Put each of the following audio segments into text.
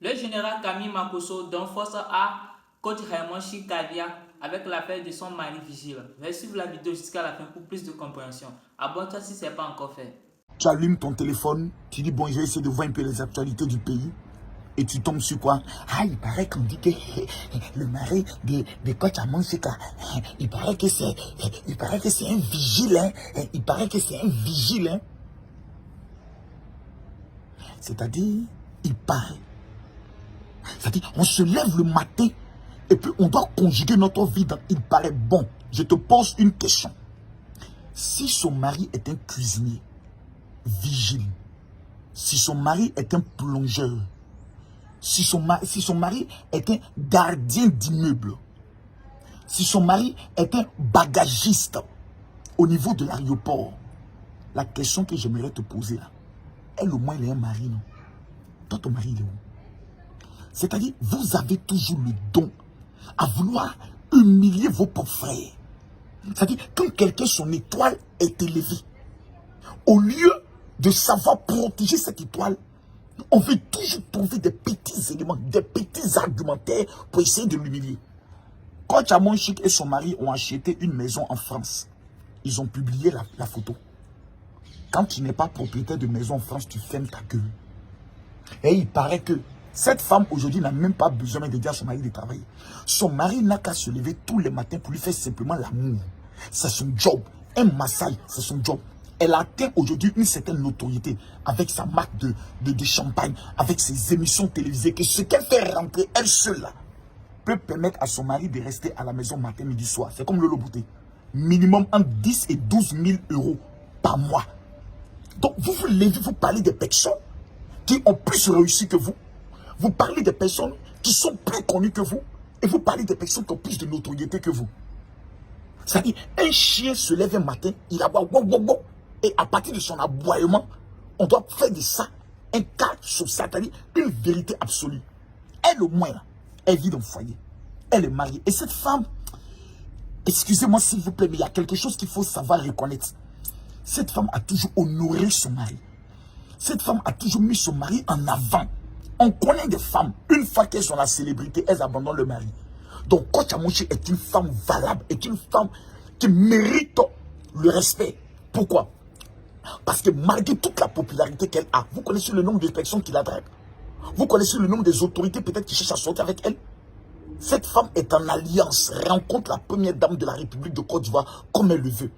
Le général Camille Makosso donne force à coach Raymond Chikadia avec l'affaire de son mari vigile. Vais suivre la vidéo jusqu'à la fin pour plus de compréhension. Abonne-toi si ce n'est pas encore fait. Tu allumes ton téléphone, tu dis bon, je vais essayer de voir un peu les actualités du pays. Et tu tombes sur quoi? Ah, il paraît qu'on dit que le mari de coach Raymond Chika, il paraît que c'est un vigile, hein. Il paraît que c'est un vigile, hein. C'est-à-dire, il paraît. C'est-à-dire, on se lève le matin et puis on doit conjuguer notre vie dans il paraît. Bon, je te pose une question. Si son mari est un cuisinier, vigile, si son mari est un plongeur, si son mari est un gardien d'immeuble, si son mari est un bagagiste au niveau de l'aéroport, la question que j'aimerais te poser là, elle au moins il est un mari, non? Toi, ton mari, il est où? C'est-à-dire, vous avez toujours le don à vouloir humilier vos propres frères. C'est-à-dire, quand quelqu'un, son étoile est élevée, au lieu de savoir protéger cette étoile, on veut toujours trouver des petits éléments, des petits argumentaires pour essayer de l'humilier. Quand Raymond Chika et son mari ont acheté une maison en France, ils ont publié la photo. Quand tu n'es pas propriétaire de maison en France, tu fermes ta gueule. Et il paraît que cette femme aujourd'hui n'a même pas besoin de dire à son mari de travailler. Son mari n'a qu'à se lever tous les matins pour lui faire simplement l'amour. C'est son job. Un massage, c'est son job. Elle atteint aujourd'hui une certaine notoriété avec sa marque de champagne, avec ses émissions télévisées, que ce qu'elle fait rentrer elle seule là, peut permettre à son mari de rester à la maison matin, midi, soir. C'est comme Lolo Bouté. Minimum entre 10 et 12 000 euros par mois. Donc vous vous levez, vous parlez des personnes qui ont plus réussi que vous. Vous parlez des personnes qui sont plus connues que vous. Et vous parlez des personnes qui ont plus de notoriété que vous. C'est-à-dire, un chien se lève un matin, il aboie, wow, wow, wow, et à partir de son aboiement, on doit faire de ça un cas sur ça, c'est-à-dire une vérité absolue. Elle, au moins, là, elle vit dans le foyer. Elle est mariée. Et cette femme, excusez-moi s'il vous plaît, mais il y a quelque chose qu'il faut savoir reconnaître. Cette femme a toujours honoré son mari. Cette femme a toujours mis son mari en avant. On connaît des femmes, une fois qu'elles sont la célébrité, elles abandonnent le mari. Donc, Coach Raymond Chika est une femme valable, est une femme qui mérite le respect. Pourquoi? Parce que malgré toute la popularité qu'elle a, vous connaissez le nombre de personnes qui la draguent. Vous connaissez le nombre des autorités peut-être qui cherchent à sortir avec elle. Cette femme est en alliance, rencontre la première dame de la République de Côte d'Ivoire comme elle le veut.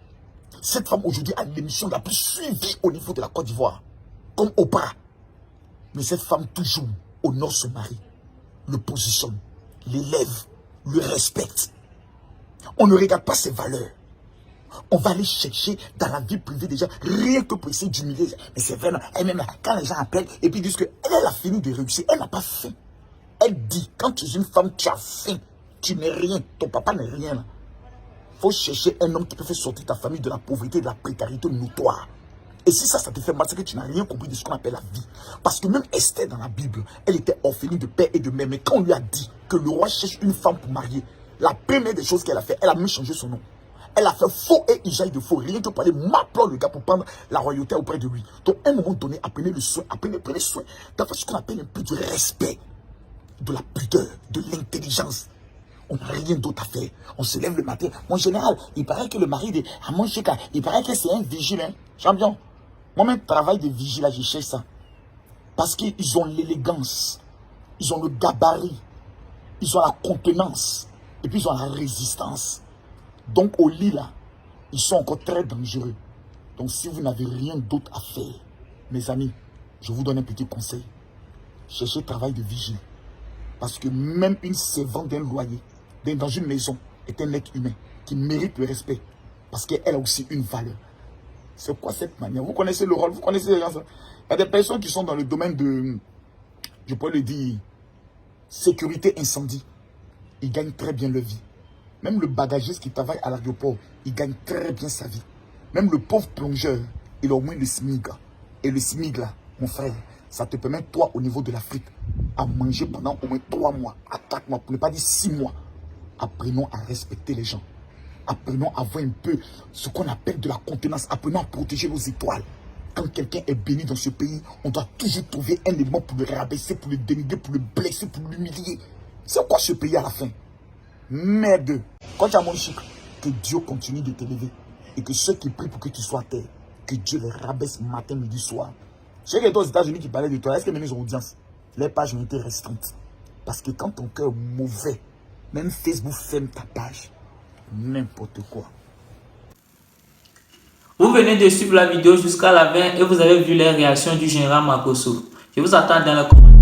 Cette femme aujourd'hui a l'émission la plus suivie au niveau de la Côte d'Ivoire, comme Oprah. Mais cette femme toujours honore son mari, le positionne, l'élève, le respecte. On ne regarde pas ses valeurs. On va aller chercher dans la vie privée des gens, rien que pour essayer d'humilier. Mais c'est vrai, elle-même, quand les gens appellent et puis disent qu'elle a fini de réussir, elle n'a pas faim. Elle dit, quand tu es une femme, tu as faim. Tu n'es rien, ton papa n'est rien. Là. Faut chercher un homme qui peut faire sortir ta famille de la pauvreté, de la précarité notoire. Et si ça te fait mal, c'est que tu n'as rien compris de ce qu'on appelle la vie. Parce que même Esther dans la Bible, elle était orpheline de père et de mère. Mais quand on lui a dit que le roi cherche une femme pour marier, la première des choses qu'elle a fait, elle a même changé son nom. Elle a fait faux et usage de faux. Rien que pour aller m'appeler le gars pour prendre la royauté auprès de lui. Donc à un moment donné, apprenez le soin, prenez soin d'avoir ce qu'on appelle un peu de respect, de la pudeur, de l'intelligence. On n'a rien d'autre à faire. On se lève le matin. Mon général, il paraît que le mari de Raymond Chika, il paraît que c'est un vigile, hein. Champion. Moi-même, travail de vigile, je cherche ça. Parce qu'ils ont l'élégance. Ils ont le gabarit. Ils ont la contenance. Et puis, ils ont la résistance. Donc, au lit, là, ils sont encore très dangereux. Donc, si vous n'avez rien d'autre à faire, mes amis, je vous donne un petit conseil. Cherchez travail de vigile. Parce que même une servante d'un loyer, dans une maison, est un être humain qui mérite le respect. Parce qu'elle a aussi une valeur. C'est quoi cette manière? Vous connaissez le rôle, vous connaissez les gens. Il y a des personnes qui sont dans le domaine de, je pourrais le dire, sécurité incendie. Ils gagnent très bien leur vie. Même le bagagiste qui travaille à l'aéroport, il gagne très bien sa vie. Même le pauvre plongeur, il a au moins le SMIG. Et le SMIG là, mon frère, ça te permet, toi, au niveau de l'Afrique, à manger pendant au moins 3 mois, à 4 mois, pour ne pas dire 6 mois. Apprenons à respecter les gens. Apprenons à avoir un peu ce qu'on appelle de la contenance. Apprenons à protéger nos étoiles. Quand quelqu'un est béni dans ce pays, on doit toujours trouver un élément pour le rabaisser, pour le dénigrer, pour le blesser, pour l'humilier. C'est quoi ce pays à la fin? Merde. Quand tu as mon chic, que Dieu continue de t'élever. Et que ceux qui prient pour que tu sois à terre, que Dieu les rabaisse matin, midi, soir. Je sais qu'il y a aux États-Unis qui parlaient de toi. Est-ce que maintenant ils ont audience? Les pages ont été restreintes. Parce que quand ton cœur est mauvais, même Facebook ferme ta page. N'importe quoi. Vous venez de suivre la vidéo jusqu'à la fin et vous avez vu les réactions du général Makosso. Je vous attends dans les commentaires.